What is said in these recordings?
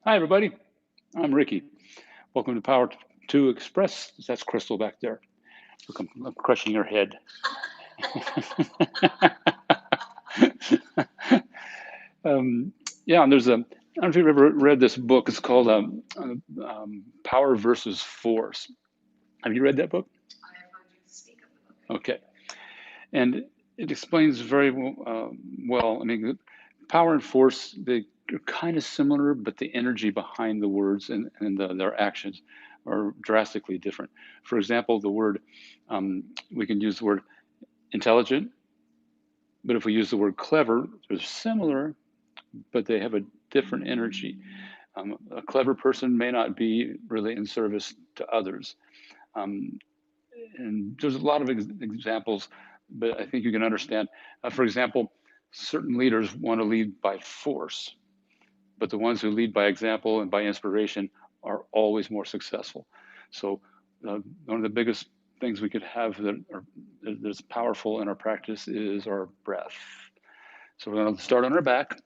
Hi, everybody. I'm Ricky. Welcome to Power to Express. That's Crystal back there. Look, I'm crushing your head. Yeah, and there's a, I don't know if you've ever read this book. It's called Power versus Force. Have you read that book? I have heard you speak of the book. Okay. And it explains very well. I mean, power and force, they're kind of similar, but the energy behind the words and their actions are drastically different. For example, the word, we can use the word intelligent, but if we use the word clever, they're similar, but they have a different energy. A clever person may not be really in service to others. Um, and there's a lot of examples, but I think you can understand. For example, certain leaders want to lead by force, but the ones who lead by example and by inspiration are always more successful. So one of the biggest things we could have that's powerful in our practice is our breath. So we're going to start on our back,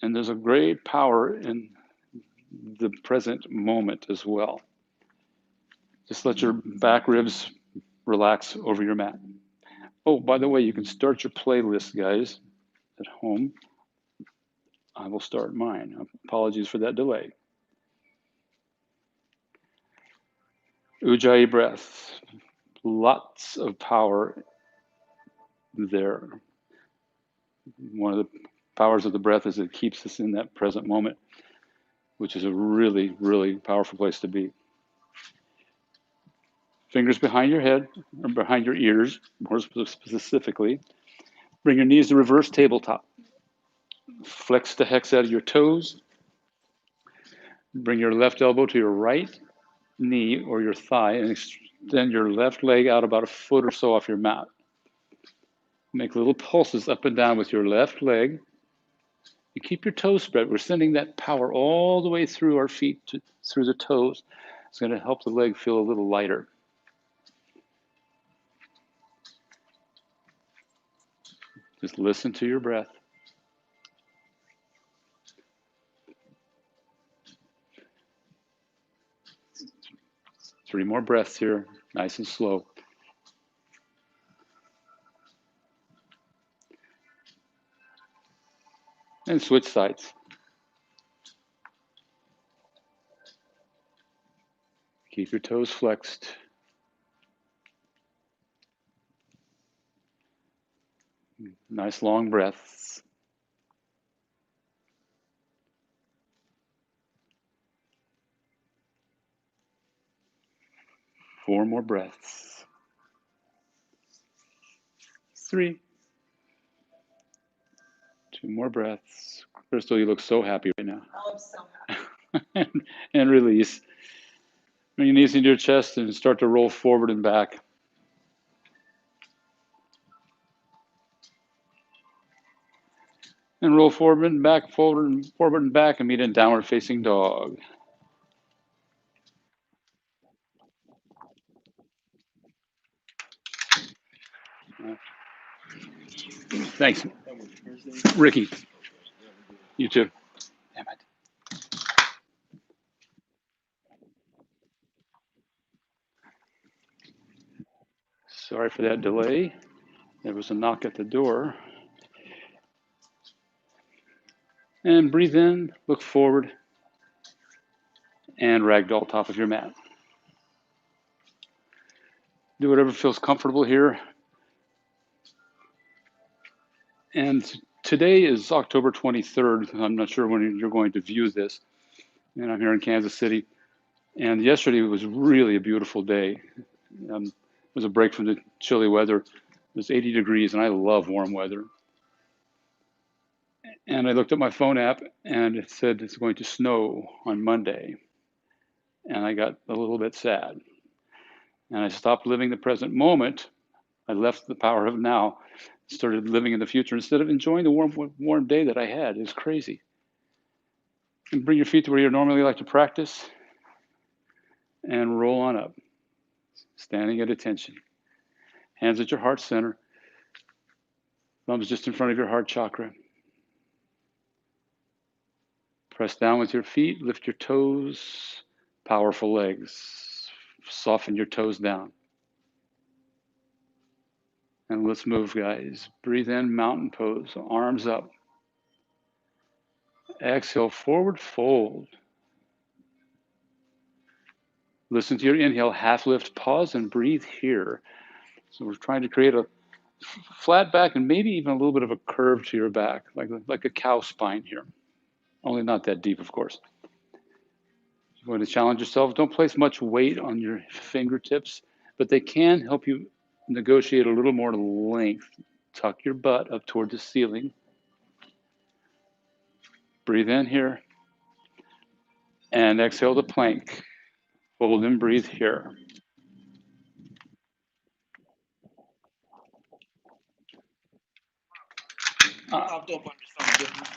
and there's a great power in the present moment as well. Just let your back ribs relax over your mat. Oh, by the way, you can start your playlist, guys, at home. I will start mine. Apologies for that delay. Ujjayi breath. Lots of power there. One of the powers of the breath is it keeps us in that present moment, which is a really, really powerful place to be. Fingers behind your head, or behind your ears, more specifically. Bring your knees to reverse tabletop. Flex the hex out of your toes. Bring your left elbow to your right knee or your thigh and extend your left leg out about a foot or so off your mat. Make little pulses up and down with your left leg. You keep your toes spread. We're sending that power all the way through our feet, through the toes. It's going to help the leg feel a little lighter. Just listen to your breath. Three more breaths here, nice and slow. And switch sides. Keep your toes flexed. Nice long breaths. Four more breaths. Three. Two more breaths. Crystal, you look so happy right now. Oh, I'm so happy. And release. Bring your knees into your chest and start to roll forward and back. And roll forward and back, forward and back, and meet in downward facing dog. Thanks, Ricky. You too. Damn it. Sorry for that delay. There was a knock at the door. And breathe in, look forward, and ragdoll top of your mat. Do whatever feels comfortable here. And today is October 23rd. I'm not sure when you're going to view this. And I'm here in Kansas City. And yesterday was really a beautiful day. It was a break from the chilly weather. It was 80 degrees, and I love warm weather. And I looked at my phone app, and it said it's going to snow on Monday. And I got a little bit sad. And I stopped living the present moment. I left the power of now, started living in the future instead of enjoying the warm day that I had. It was crazy. And bring your feet to where you normally like to practice and roll on up, standing at attention. Hands at your heart center, thumbs just in front of your heart chakra. Press down with your feet, lift your toes, powerful legs. Soften your toes down. And let's move, guys. Breathe in, mountain pose, arms up. Exhale, forward fold. Listen to your inhale, half lift, pause, and breathe here. So we're trying to create a flat back and maybe even a little bit of a curve to your back, like a cow spine here. Only not that deep, of course. You're going to challenge yourself. Don't place much weight on your fingertips, but they can help you negotiate a little more length. Tuck your butt up toward the ceiling. Breathe in here. And exhale to plank. Hold and breathe here.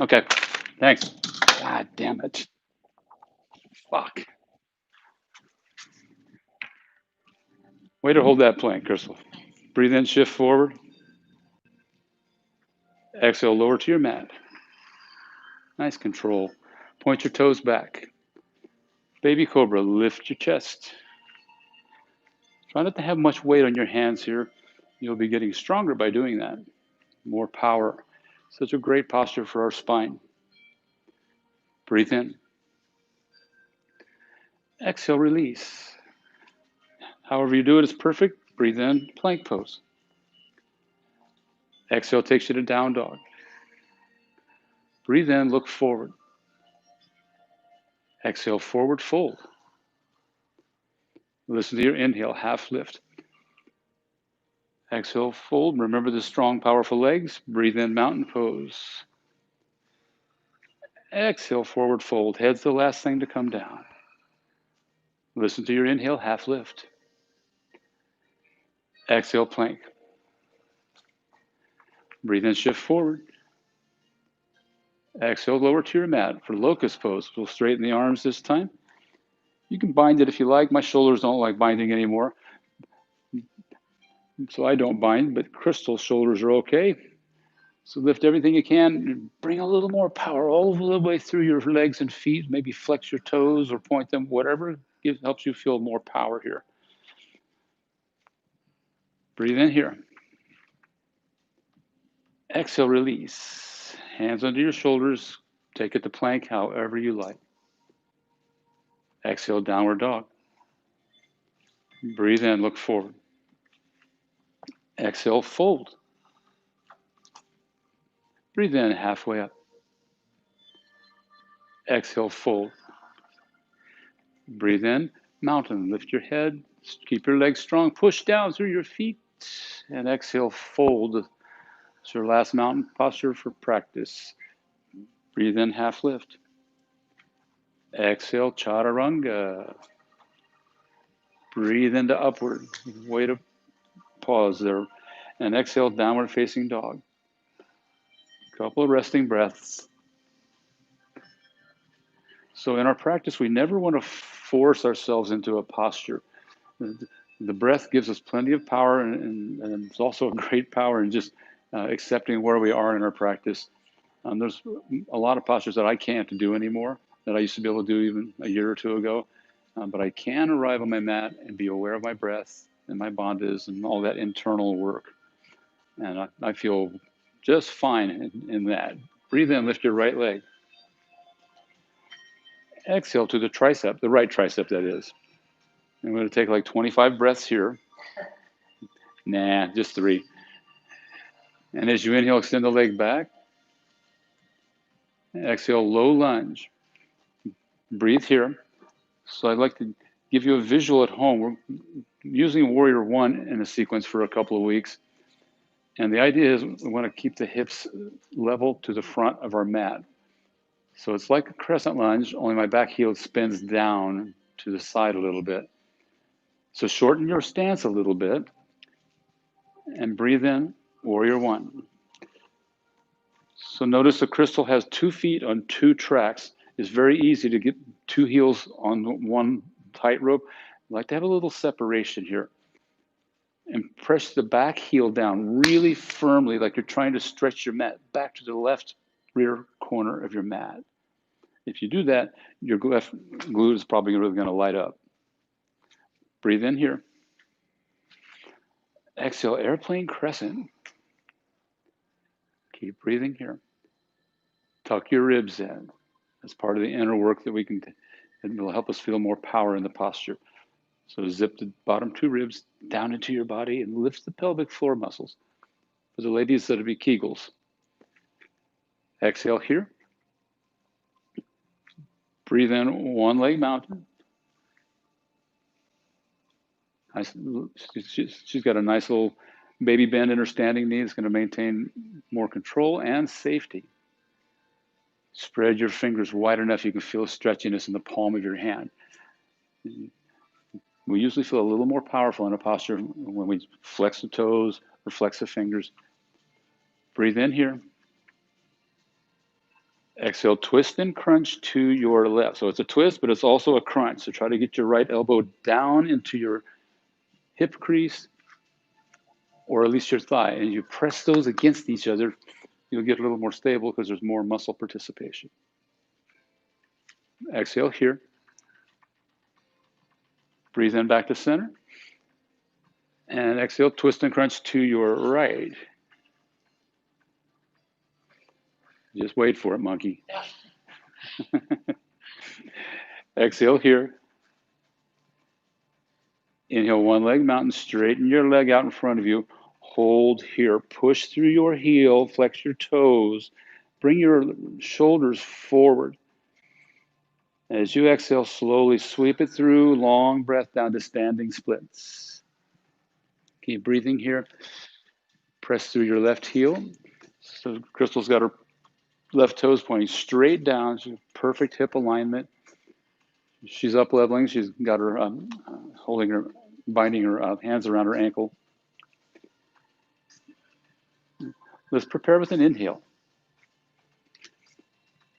Okay, thanks. God damn it. Fuck. Way to hold that plank, Crystal. Breathe in, shift forward. Exhale, lower to your mat. Nice control. Point your toes back. Baby Cobra, lift your chest. Try not to have much weight on your hands here. You'll be getting stronger by doing that. More power. Such a great posture for our spine. Breathe in. Exhale, release. However you do it is perfect. Breathe in, plank pose. Exhale takes you to down dog. Breathe in, look forward. Exhale, forward fold. Listen to your inhale, half lift. Exhale, fold. Remember the strong, powerful legs. Breathe in, mountain pose. Exhale, forward fold. Head's the last thing to come down. Listen to your inhale, half lift. Exhale, plank. Breathe in, shift forward. Exhale, lower to your mat for locust pose. We'll straighten the arms this time. You can bind it if you like. My shoulders don't like binding anymore, so I don't bind, but Crystal's shoulders are okay. So lift everything you can and bring a little more power all the way through your legs and feet. Maybe flex your toes or point them, whatever helps you feel more power here. Breathe in here. Exhale, release. Hands under your shoulders. Take it to plank however you like. Exhale, downward dog. Breathe in, look forward. Exhale, fold. Breathe in, halfway up. Exhale, fold. Breathe in, mountain. Lift your head. Keep your legs strong. Push down through your feet. And exhale, fold. It's your last mountain posture for practice. Breathe in, half lift. Exhale, chaturanga. Breathe into upward. Way to pause there. And exhale, downward facing dog. Couple of resting breaths. So in our practice, we never want to force ourselves into a posture. The breath gives us plenty of power, and it's also a great power in just accepting where we are in our practice. There's a lot of postures that I can't do anymore that I used to be able to do even a year or two ago. But I can arrive on my mat and be aware of my breath and my bandhas and all that internal work. And I feel just fine in that. Breathe in, lift your right leg. Exhale to the tricep, the right tricep, that is. I'm going to take like 25 breaths here. Nah, just 3. And as you inhale, extend the leg back. Exhale, low lunge. Breathe here. So I'd like to give you a visual at home. We're using Warrior 1 in a sequence for a couple of weeks. And the idea is we want to keep the hips level to the front of our mat. So it's like a crescent lunge, only my back heel spins down to the side a little bit. So shorten your stance a little bit and breathe in, Warrior 1. So notice the crystal has 2 feet on 2 tracks. It's very easy to get 2 heels on one tightrope. I like to have a little separation here. And press the back heel down really firmly, like you're trying to stretch your mat back to the left rear corner of your mat. If you do that, your left glute is probably really going to light up. Breathe in here. Exhale, airplane crescent. Keep breathing here. Tuck your ribs in. That's part of the inner work that it will help us feel more power in the posture. So zip the bottom 2 ribs down into your body and lift the pelvic floor muscles. For the ladies, that'll be Kegels. Exhale here. Breathe in, one leg mountain. She's got a nice little baby bend in her standing knee. It's going to maintain more control and safety. Spread your fingers wide enough you can feel stretchiness in the palm of your hand. We usually feel a little more powerful in a posture when we flex the toes or flex the fingers. Breathe in here. Exhale, twist and crunch to your left. So it's a twist, but it's also a crunch. So try to get your right elbow down into your hip crease, or at least your thigh. And you press those against each other, you'll get a little more stable because there's more muscle participation. Exhale here. Breathe in back to center. And exhale, twist and crunch to your right. Just wait for it, monkey. Exhale here. Inhale, one leg mountain, straighten your leg out in front of you. Hold here, push through your heel, flex your toes, bring your shoulders forward. As you exhale, slowly sweep it through, long breath down to standing splits. Keep breathing here. Press through your left heel. So Crystal's got her left toes pointing straight down. She's perfect hip alignment. She's up leveling. She's got her binding her hands around her ankle. Let's prepare with an inhale.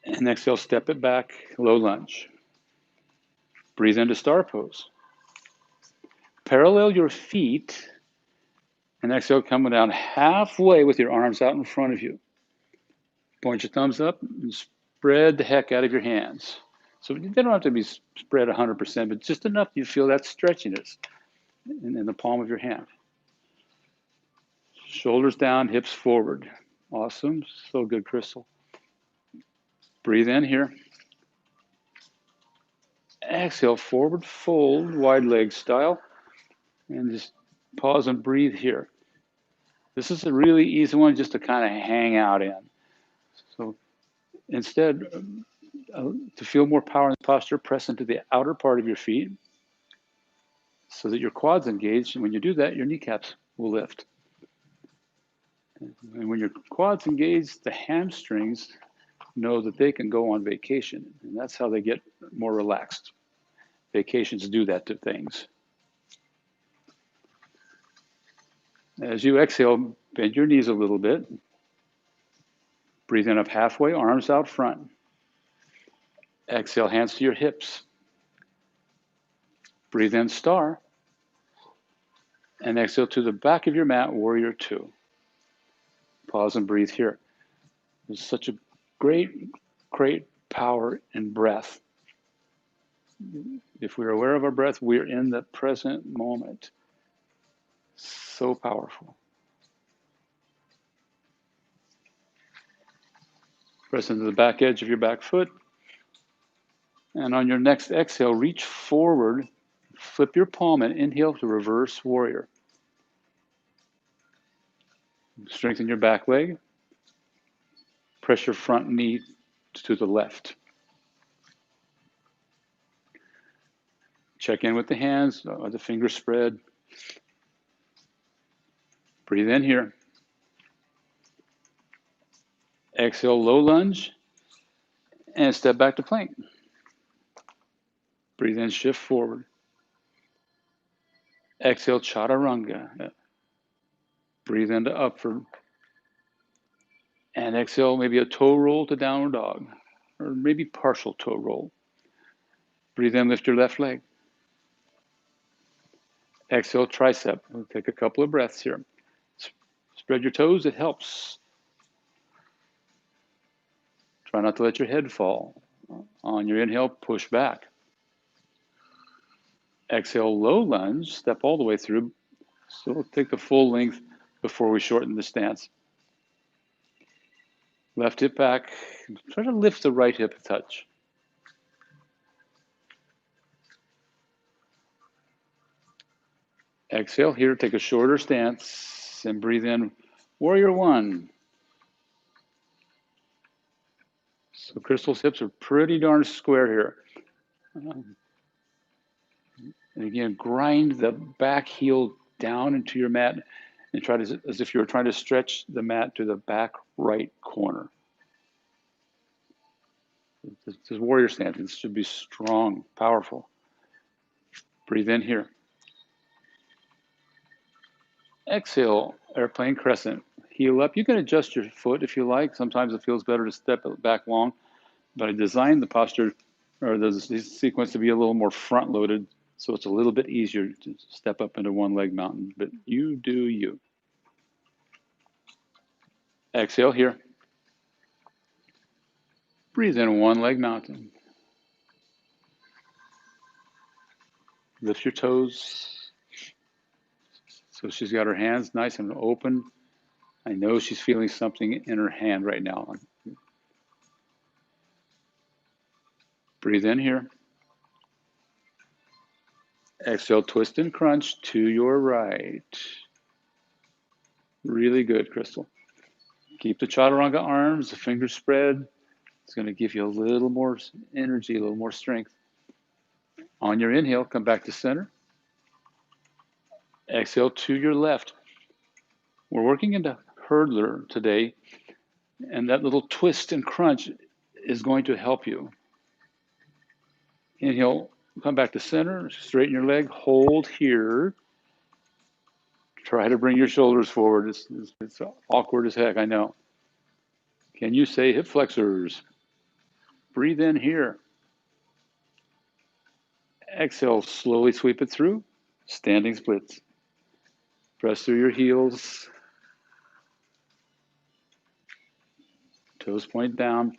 And exhale, step it back, low lunge. Breathe into star pose. Parallel your feet, and exhale, coming down halfway with your arms out in front of you. Point your thumbs up and spread the heck out of your hands. So they don't have to be spread 100%, but just enough you feel that stretchiness in the palm of your hand. Shoulders down, hips forward. Awesome. So good, Crystal. Breathe in here. Exhale, forward fold, wide leg style. And just pause and breathe here. This is a really easy one just to kind of hang out in. So instead, to feel more power in the posture, press into the outer part of your feet so that your quads engage. And when you do that, your kneecaps will lift. And when your quads engage, the hamstrings know that they can go on vacation. And that's how they get more relaxed. Vacations do that to things. As you exhale, bend your knees a little bit. Breathe in up halfway, arms out front. Exhale, hands to your hips. Breathe in, star. And exhale to the back of your mat, warrior 2. Pause and breathe here. There's such a great power in breath. If we're aware of our breath, we're in the present moment. So powerful. Press into the back edge of your back foot. And on your next exhale, reach forward, flip your palm and inhale to reverse warrior. Strengthen your back leg. Press your front knee to the left. Check in with the hands. Are the fingers spread? Breathe in here. Exhale, low lunge. And step back to plank. Breathe in, shift forward. Exhale, chaturanga. Breathe into upward. And exhale, maybe a toe roll to downward dog, or maybe partial toe roll. Breathe in, lift your left leg. Exhale, tricep. We'll take a couple of breaths here. Spread your toes, it helps. Try not to let your head fall. On your inhale, push back. Exhale, low lunge, step all the way through. So we'll take the full length before we shorten the stance. Left hip back, try to lift the right hip a touch. Exhale here, take a shorter stance and breathe in, warrior one. So Crystal's hips are pretty darn square here. And again, grind the back heel down into your mat and try to, as if you were trying to stretch the mat to the back right corner. This is warrior stance. This should be strong, powerful. Breathe in here. Exhale, airplane crescent. Heel up. You can adjust your foot if you like. Sometimes it feels better to step it back long, but I designed the posture or the sequence to be a little more front loaded, so it's a little bit easier to step up into one leg mountain, but you do you. Exhale here. Breathe in one leg mountain. Lift your toes. So she's got her hands nice and open. I know she's feeling something in her hand right now. Breathe in here. Exhale, twist and crunch to your right. Really good, Crystal. Keep the chaturanga arms, the fingers spread. It's going to give you a little more energy, a little more strength. On your inhale, come back to center. Exhale to your left. We're working into hurdler today, and that little twist and crunch is going to help you. Inhale, come back to center, straighten your leg, hold here. Try to bring your shoulders forward. It's awkward as heck, I know. Can you say hip flexors? Breathe in here. Exhale, slowly sweep it through. Standing splits. Press through your heels. Toes point down.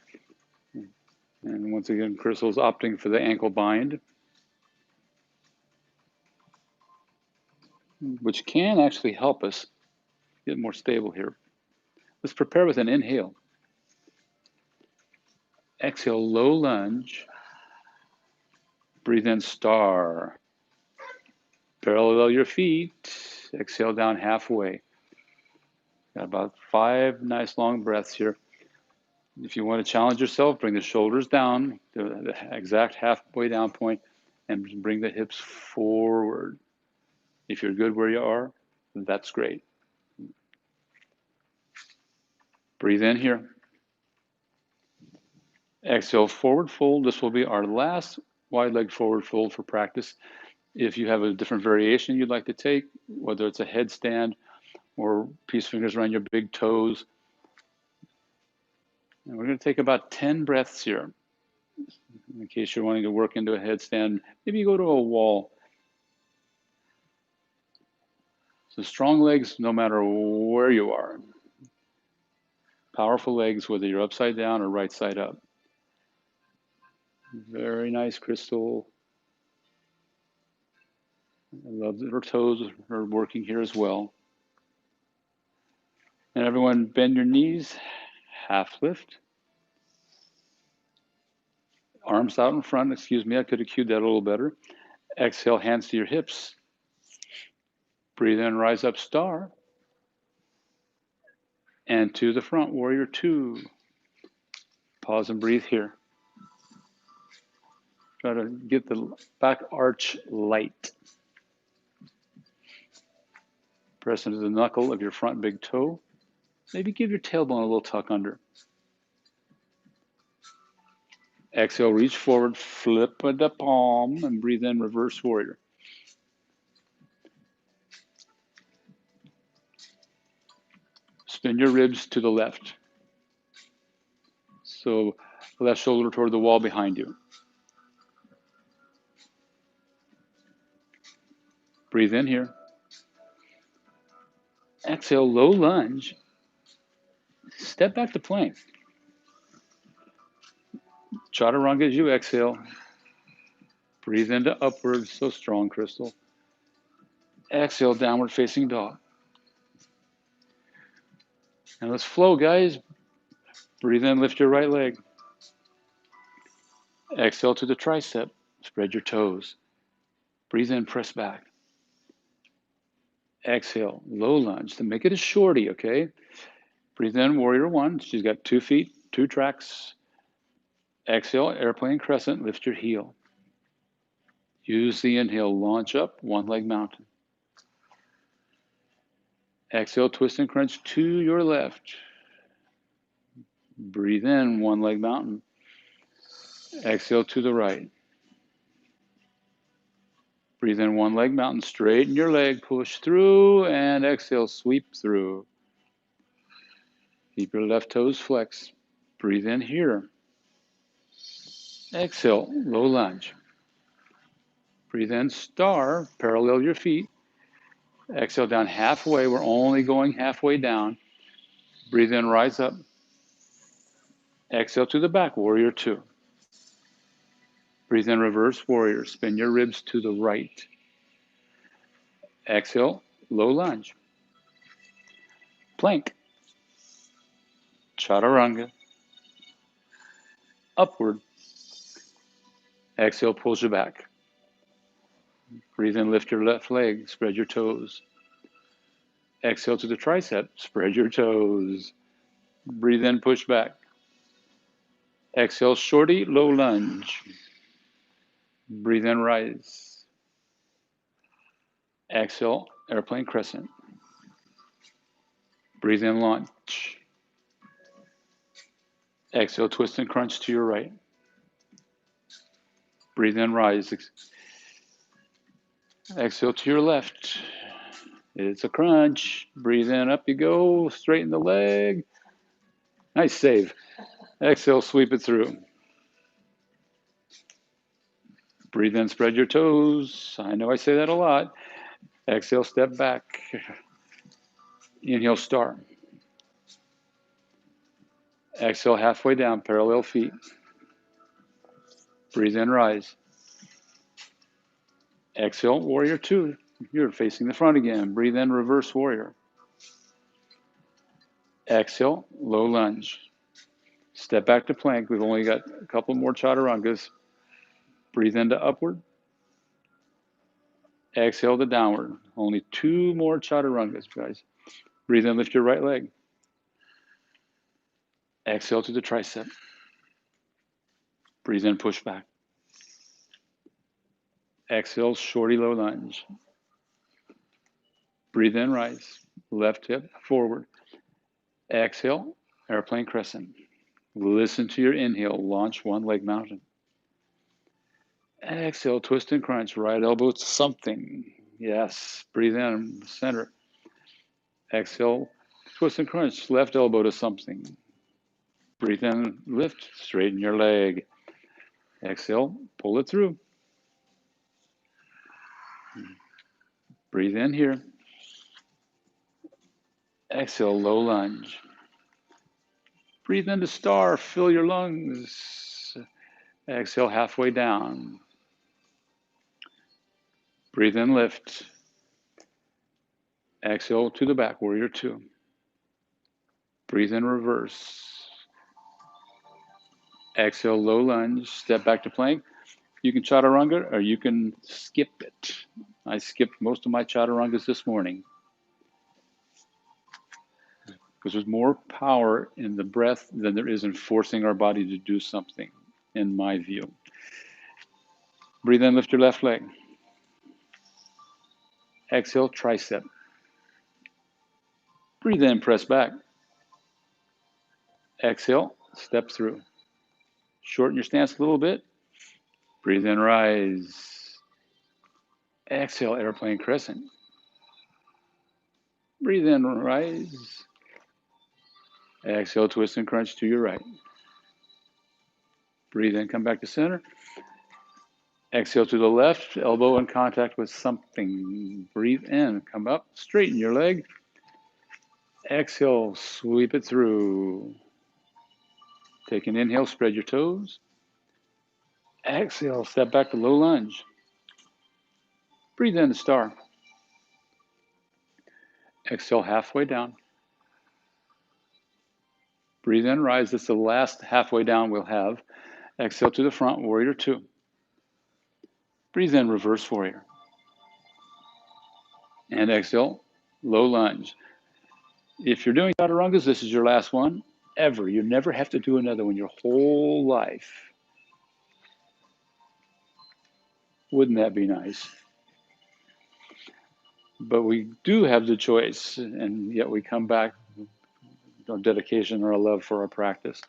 And once again, Crystal's opting for the ankle bind, which can actually help us get more stable here. Let's prepare with an inhale. Exhale, low lunge. Breathe in, star. Parallel your feet. Exhale down halfway. Got about 5 nice long breaths here. If you want to challenge yourself, bring the shoulders down to the exact halfway down point and bring the hips forward. If you're good where you are, that's great. Breathe in here. Exhale, forward fold. This will be our last wide leg forward fold for practice. If you have a different variation you'd like to take, whether it's a headstand or peace fingers around your big toes. And we're going to take about 10 breaths here. In case you're wanting to work into a headstand, maybe you go to a wall. So strong legs no matter where you are. Powerful legs whether you're upside down or right side up. Very nice, Crystal. I love that her toes are working here as well. And everyone bend your knees, half lift. Arms out in front, excuse me, I could have cued that a little better. Exhale, hands to your hips. Breathe in, rise up, star. And to the front, warrior two. Pause and breathe here. Try to get the back arch light. Press into the knuckle of your front big toe. Maybe give your tailbone a little tuck under. Exhale, reach forward, flip the palm, and breathe in, reverse warrior. Spin your ribs to the left. So left shoulder toward the wall behind you. Breathe in here. Exhale, low lunge. Step back to plank. Chaturanga as you exhale. Breathe into upward, so strong, Crystal. Exhale, downward facing dog. And let's flow, guys. Breathe in, lift your right leg. Exhale to the tricep. Spread your toes. Breathe in, press back. Exhale, low lunge. To make it a shorty, okay? Breathe in, warrior one. She's got 2 feet, 2 tracks. Exhale, airplane crescent. Lift your heel. Use the inhale, launch up, one leg mountain. Exhale, twist and crunch to your left. Breathe in, one leg mountain. Exhale to the right. Breathe in, one leg mountain. Straighten your leg, push through, and exhale, sweep through. Keep your left toes flexed. Breathe in here. Exhale, low lunge. Breathe in, star, parallel your feet. Exhale down halfway. We're only going halfway down. Breathe in, rise up. Exhale to the back, warrior two. Breathe in, reverse warrior. Spin your ribs to the right. Exhale, low lunge. Plank. Chaturanga. Upward. Exhale, pulls you back. Breathe in, lift your left leg, spread your toes. Exhale to the tricep, spread your toes. Breathe in, push back. Exhale, shorty, low lunge. Breathe in, rise. Exhale, airplane crescent. Breathe in, launch. Exhale, twist and crunch to your right. Breathe in, rise. Exhale to your left. It's a crunch. Breathe in, up you go. Straighten the leg. Nice save. Exhale, sweep it through. Breathe in, spread your toes. I know I say that a lot. Exhale, step back. Inhale, star. Exhale, halfway down, parallel feet. Breathe in, rise. Exhale, warrior two. You're facing the front again. Breathe in, reverse warrior. Exhale, low lunge. Step back to plank. We've only got a couple more chaturangas. Breathe into upward. Exhale to downward. Only 2 more chaturangas, guys. Breathe in, lift your right leg. Exhale to the tricep. Breathe in, push back. Exhale, shorty low lunge. Breathe in, rise. Left hip forward. Exhale, airplane crescent. Listen to your inhale, launch one leg mountain. Exhale, twist and crunch, right elbow to something. Yes, breathe in, center. Exhale, twist and crunch, left elbow to something. Breathe in, lift, straighten your leg. Exhale, pull it through. Breathe in here. Exhale, low lunge. Breathe into star, fill your lungs. Exhale, halfway down. Breathe in, lift. Exhale to the back, warrior two. Breathe in, reverse. Exhale, low lunge, step back to plank. You can chaturanga or you can skip it. I skipped most of my chaturangas this morning because there's more power in the breath than there is in forcing our body to do something, in my view. Breathe in, lift your left leg. Exhale, tricep. Breathe in, press back. Exhale, step through. Shorten your stance a little bit. Breathe in, rise. Exhale, airplane crescent. Breathe in, rise. Exhale, twist and crunch to your right. Breathe in, come back to center. Exhale to the left, elbow in contact with something. Breathe in, come up, straighten your leg. Exhale, sweep it through. Take an inhale, spread your toes. Exhale, step back to low lunge. Breathe in the star. Exhale, halfway down. Breathe in, rise. This is the last halfway down we'll have. Exhale to the front, warrior two. Breathe in, reverse warrior. And exhale, low lunge. If you're doing chaturangas, this is your last one ever. You never have to do another one your whole life. Wouldn't that be nice? But we do have the choice, and yet we come back, our dedication or a love for our practice.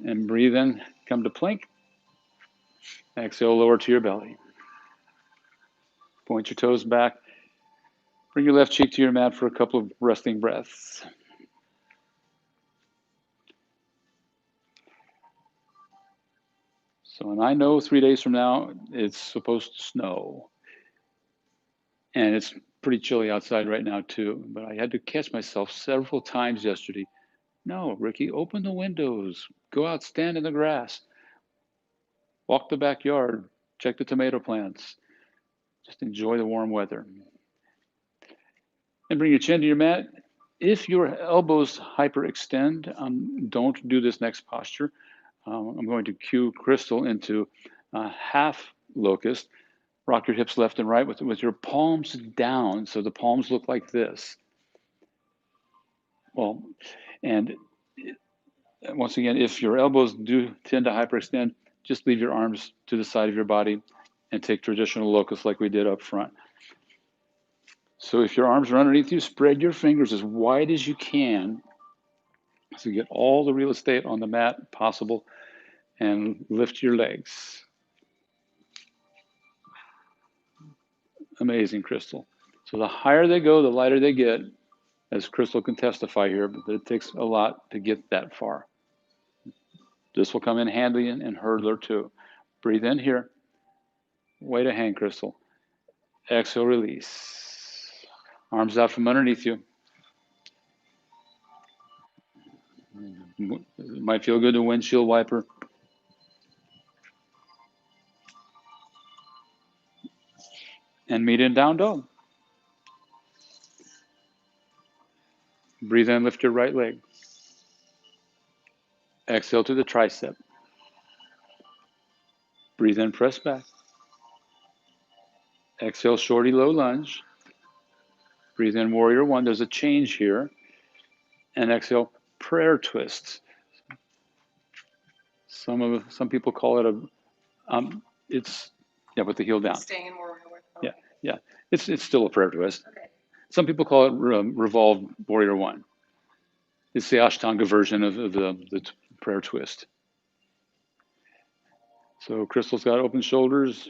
And breathe in, come to plank. Exhale, lower to your belly. Point your toes back. Bring your left cheek to your mat for a couple of resting breaths. So, and I know 3 days from now it's supposed to snow. And it's pretty chilly outside right now too. But I had to catch myself several times yesterday. No, Ricky, open the windows. Go out, stand in the grass. Walk the backyard. Check the tomato plants. Just enjoy the warm weather. And bring your chin to your mat. If your elbows hyperextend, don't do this next posture. I'm going to cue Crystal into half locust. Rock your hips left and right with your palms down, so the palms look like this. Well, and once again, if your elbows do tend to hyperextend, just leave your arms to the side of your body and take traditional locust like we did up front. So if your arms are underneath you, spread your fingers as wide as you can so you get all the real estate on the mat possible, and lift your legs. Amazing, Crystal. So the higher they go, the lighter they get, as Crystal can testify here, but it takes a lot to get that far. This will come in handy in hurdler too. Breathe in here. Way to hang, Crystal. Exhale, release. Arms out from underneath you. It might feel good to windshield wiper. And meet in down dog. Breathe in, lift your right leg. Exhale to the tricep. Breathe in, press back. Exhale, shorty low lunge. Breathe in, warrior one. There's a change here. And exhale, prayer twist. Some people call it it's with the heel down. Staying in warrior one. Okay. Yeah. It's still a prayer twist. Okay. Some people call it revolved warrior one. It's the Ashtanga version of the prayer twist. So Crystal's got open shoulders,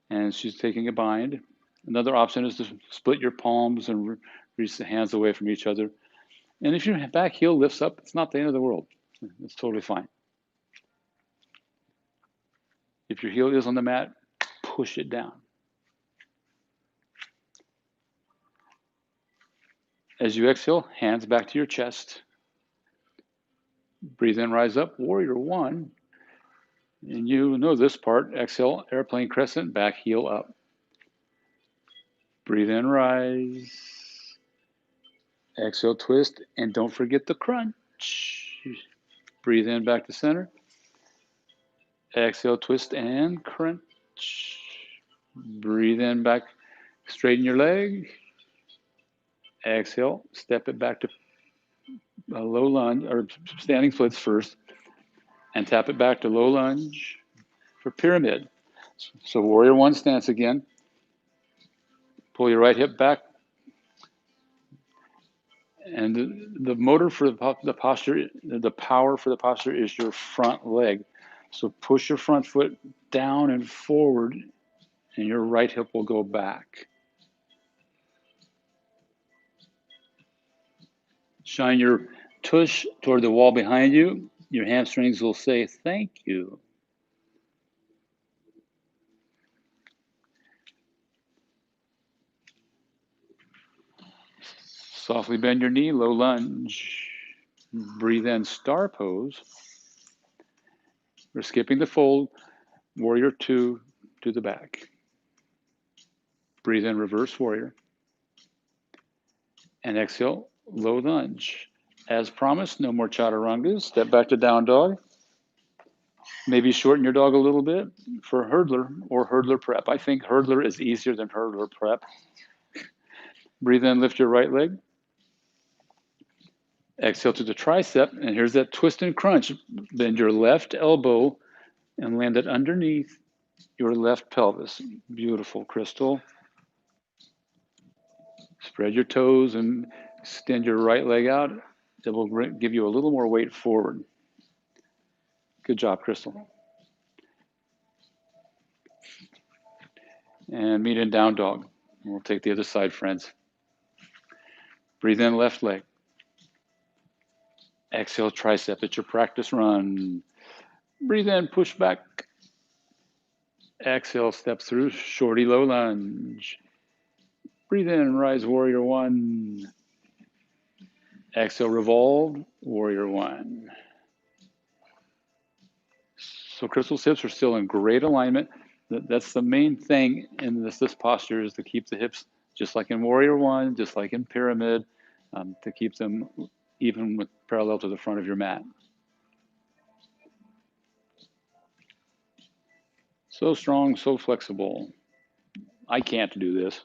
and she's taking a bind. Another option is to split your palms and reach the hands away from each other. And if your back heel lifts up, it's not the end of the world. It's totally fine. If your heel is on the mat, push it down. As you exhale, hands back to your chest. Breathe in, rise up, warrior one. And you know this part. Exhale, airplane crescent, back heel up. Breathe in, rise. Exhale, twist, and don't forget the crunch. Breathe in, back to center. Exhale, twist and crunch. Breathe in, back, straighten your leg. Exhale, step it back to a low lunge, or standing splits first, and tap it back to low lunge for pyramid. So warrior one stance again. Pull your right hip back. And the motor for the posture, the power for the posture is your front leg. So push your front foot down and forward, and your right hip will go back. Shine your tush toward the wall behind you. Your hamstrings will say, thank you. Softly bend your knee, low lunge. Breathe in, star pose. We're skipping the fold, warrior two to the back. Breathe in, reverse warrior. And exhale, low lunge. As promised, no more chaturangas. Step back to down dog. Maybe shorten your dog a little bit for hurdler or hurdler prep. I think hurdler is easier than hurdler prep. Breathe in, lift your right leg. Exhale to the tricep, and here's that twist and crunch. Bend your left elbow and land it underneath your left pelvis. Beautiful, Crystal. Spread your toes and extend your right leg out. It will give you a little more weight forward. Good job, Crystal. And meet in down dog. We'll take the other side, friends. Breathe in, left leg. Exhale, tricep. It's your practice run. Breathe in, push back. Exhale, step through, shorty low lunge. Breathe in, rise warrior one. Exhale, revolve, warrior one. So Crystal's hips are still in great alignment. That's the main thing in this posture, is to keep the hips just like in warrior one, just like in pyramid, to keep them even with parallel to the front of your mat. So strong, so flexible. I can't do this.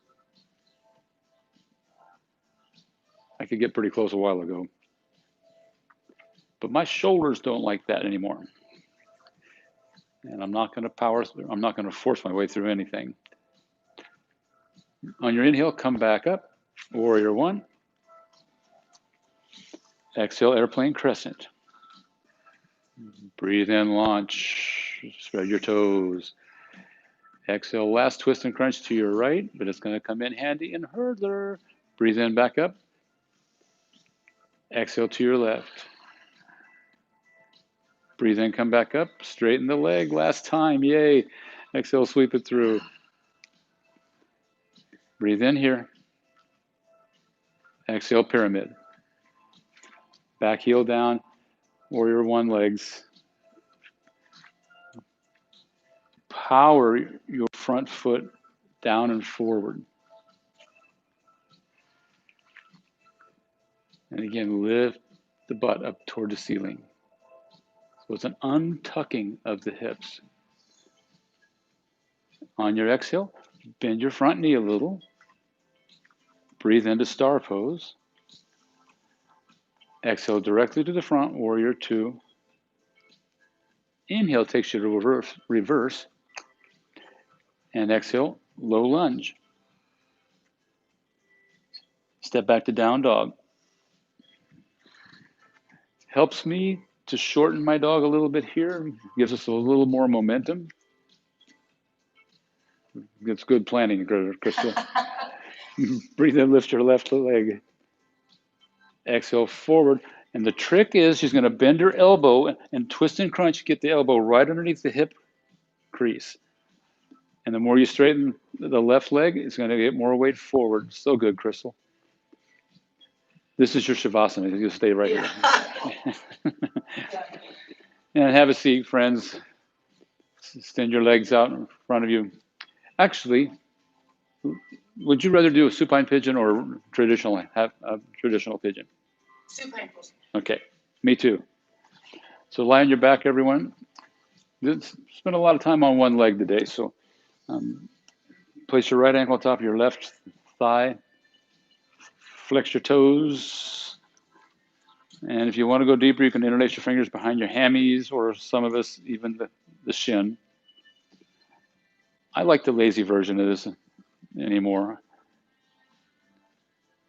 I could get pretty close a while ago. But my shoulders don't like that anymore. And I'm not going to force my way through anything. On your inhale, come back up, warrior one. Exhale, airplane crescent. Breathe in, launch, spread your toes. Exhale, last twist and crunch to your right, but it's going to come in handy in hurdler. Breathe in, back up. Exhale to your left. Breathe in, come back up, straighten the leg, last time, yay. Exhale, sweep it through. Breathe in here. Exhale, pyramid. Back heel down, warrior one legs. Power your front foot down and forward. And again, lift the butt up toward the ceiling. So it's an untucking of the hips. On your exhale, bend your front knee a little. Breathe into star pose. Exhale directly to the front, warrior two. Inhale takes you to reverse. And exhale, low lunge. Step back to down dog. Helps me to shorten my dog a little bit here. Gives us a little more momentum. It's good planning, Crystal. Breathe in, lift your left leg. Exhale forward. And the trick is she's going to bend her elbow and twist and crunch, get the elbow right underneath the hip crease. And the more you straighten the left leg, it's going to get more weight forward. So good, Crystal. This is your Shavasana. You stay right here. And have a seat, friends. Extend your legs out in front of you. Actually, would you rather do a supine pigeon or traditional pigeon? Supine pigeon. Okay, me too. So lie on your back, everyone. Spend a lot of time on one leg today. So place your right ankle on top of your left thigh. Flex your toes. And if you want to go deeper, you can interlace your fingers behind your hammies, or some of us, even the shin. I like the lazy version of this anymore.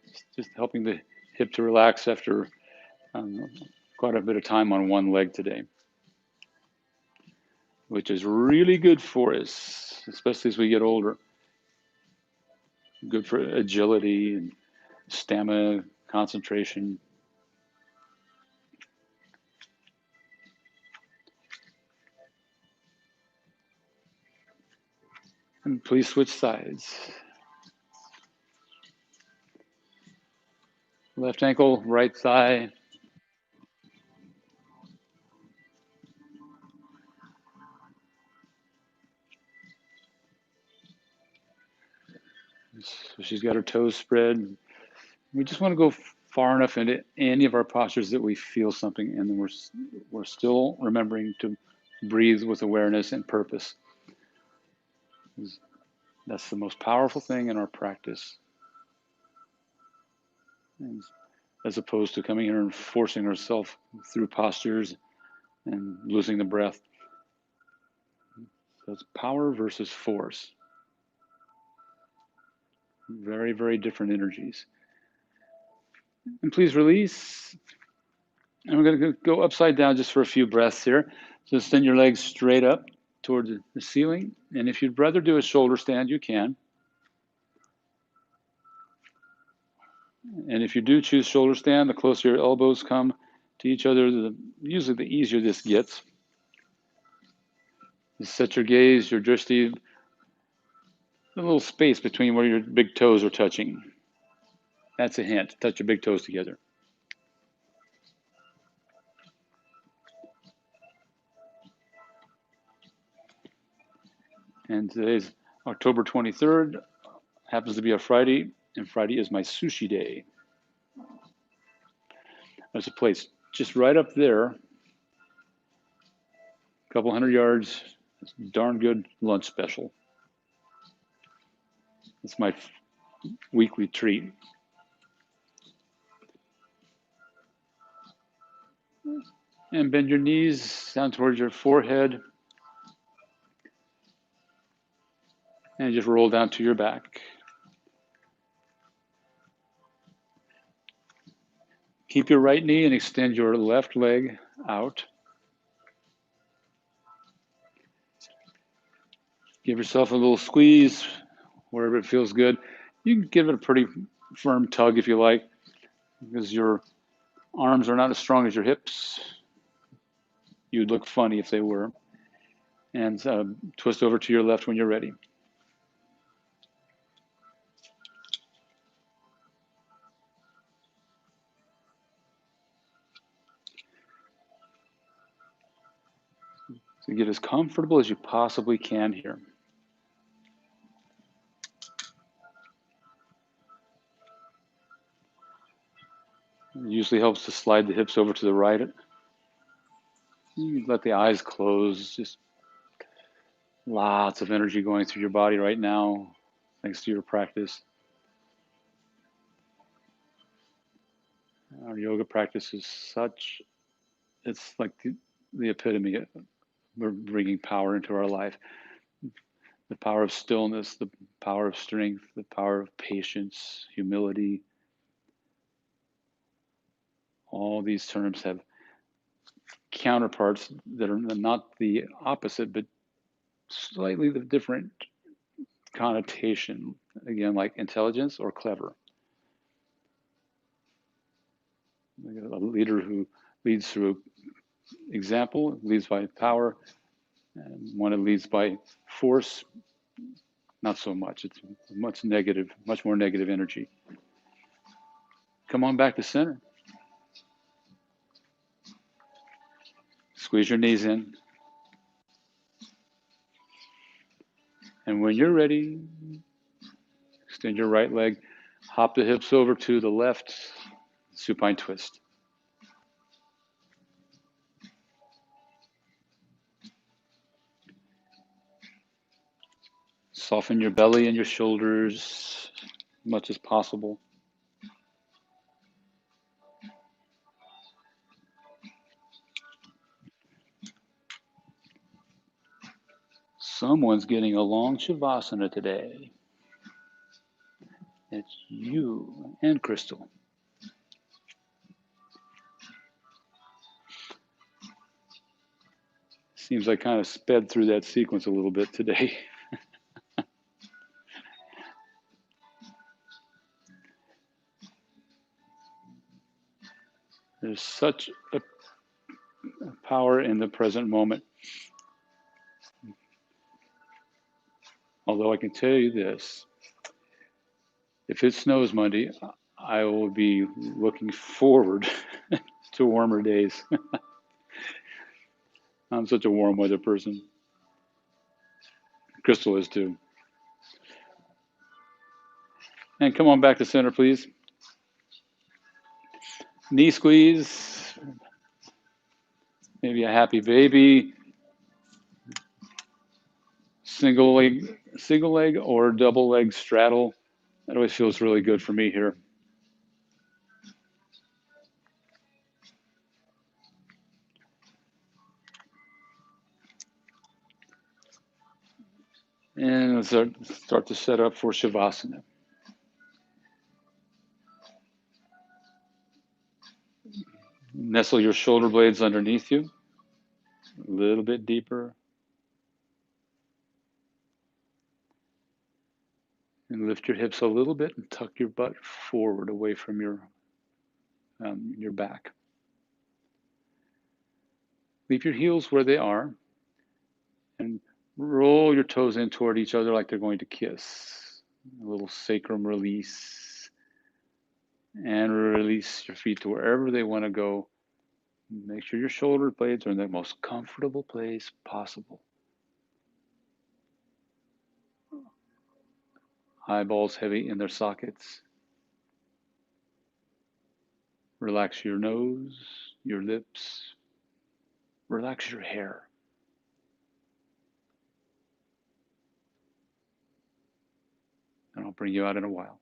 It's just helping the hip to relax after quite a bit of time on one leg today, which is really good for us, especially as we get older. Good for agility and stamina, concentration. And please switch sides. Left ankle, right thigh. So she's got her toes spread. We just want to go far enough into any of our postures that we feel something, and then we're still remembering to breathe with awareness and purpose. That's the most powerful thing in our practice, and as opposed to coming here and forcing ourselves through postures and losing the breath. So it's power versus force. Very, very different energies. And please release. And we're going to go upside down just for a few breaths here. So send your legs straight up towards the ceiling. And if you'd rather do a shoulder stand, you can. And if you do choose shoulder stand, the closer your elbows come to each other, usually the easier this gets. Just set your gaze, your drishti, a little space between where your big toes are touching. That's a hint. Touch your big toes together. And today's October 23rd, happens to be a Friday, and Friday is my sushi day. There's a place just right up there, a couple 100 yards, it's a darn good lunch special. It's my weekly treat. And bend your knees down towards your forehead, and just roll down to your back. Keep your right knee and extend your left leg out. Give yourself a little squeeze wherever it feels good. You can give it a pretty firm tug if you like, because your arms are not as strong as your hips. You'd look funny if they were. And twist over to your left when you're ready. So get as comfortable as you possibly can here. It usually helps to slide the hips over to the right. You let the eyes close. Just lots of energy going through your body right now, thanks to your practice. Our yoga practice is such, it's like the epitome of we're bringing power into our life. The power of stillness, the power of strength, the power of patience, humility. All these terms have counterparts that are not the opposite, but slightly the different connotation. Again, like intelligence or clever. A leader who leads through example, leads by power, and one that leads by force, not so much. It's much more negative energy. Come on back to center. Squeeze your knees in. And when you're ready, extend your right leg, hop the hips over to the left, supine twist. Soften your belly and your shoulders as much as possible. Someone's getting a long Shavasana today. It's you and Crystal. Seems I kind of sped through that sequence a little bit today. There's such a power in the present moment. Although I can tell you this, if it snows Monday, I will be looking forward to warmer days. I'm such a warm weather person. Crystal is too. And come on back to center, please. Knee squeeze, maybe a happy baby, single leg or double leg straddle. That always feels really good for me here. And let's start to set up for Shavasana. Nestle your shoulder blades underneath you, a little bit deeper. And lift your hips a little bit and tuck your butt forward away from your back. Leave your heels where they are and roll your toes in toward each other like they're going to kiss. A little sacrum release. And release your feet to wherever they want to go. Make sure your shoulder blades are in the most comfortable place possible. Eyeballs heavy in their sockets. Relax your nose, your lips. Relax your hair. And I'll bring you out in a while.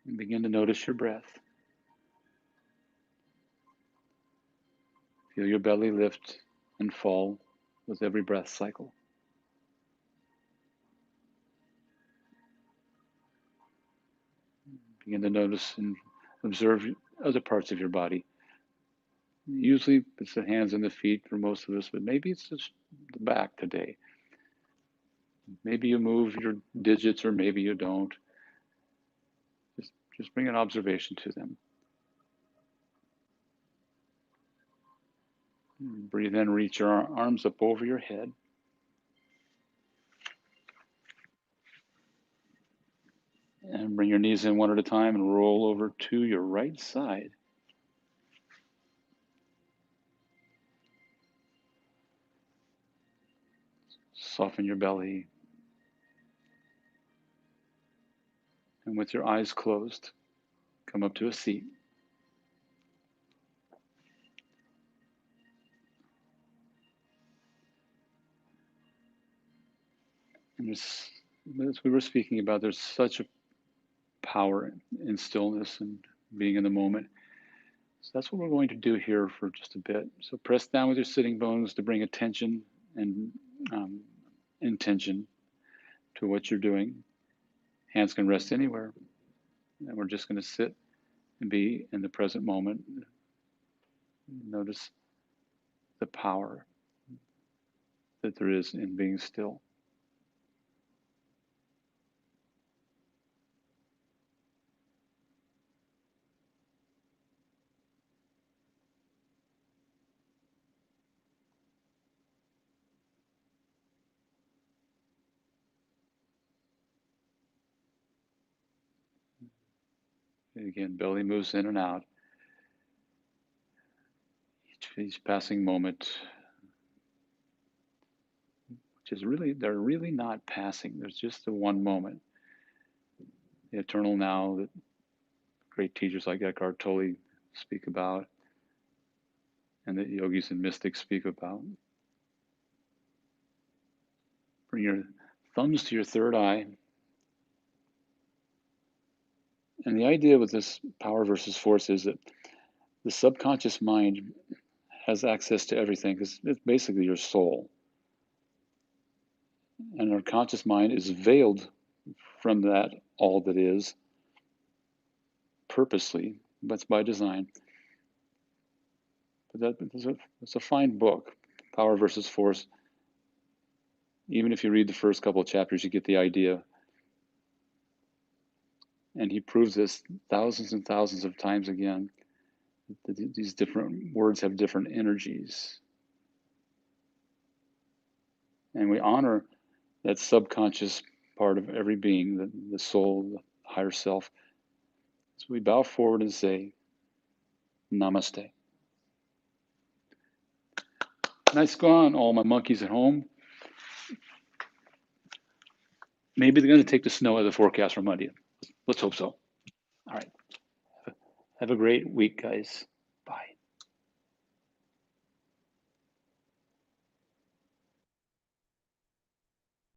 And begin to notice your breath. Feel your belly lift and fall with every breath cycle. Begin to notice and observe other parts of your body. Usually it's the hands and the feet for most of us, but maybe it's just the back today. Maybe you move your digits or maybe you don't. Just bring an observation to them. Breathe in, reach your arms up over your head. And bring your knees in one at a time and roll over to your right side. Soften your belly. And with your eyes closed, come up to a seat. And as we were speaking about, there's such a power in stillness and being in the moment. So that's what we're going to do here for just a bit. So press down with your sitting bones to bring attention and intention to what you're doing. Hands can rest anywhere. And we're just going to sit and be in the present moment. Notice the power that there is in being still. Again, belly moves in and out. Each passing moment, which is really, they're really not passing. There's just the one moment. The eternal now that great teachers like Eckhart Tolle speak about, and that yogis and mystics speak about. Bring your thumbs to your third eye. And the idea with this power versus force is that the subconscious mind has access to everything because it's basically your soul. And our conscious mind is veiled from that all that is purposely. That's by design. But it's a fine book, Power versus Force. Even if you read the first couple of chapters, you get the idea. And he proves this thousands and thousands of times again. That these different words have different energies. And we honor that subconscious part of every being, the soul, the higher self. So we bow forward and say, Namaste. Nice gone, all my monkeys at home. Maybe they're going to take the snow out of the forecast for Monday. Let's hope so. All right. Have a great week, guys.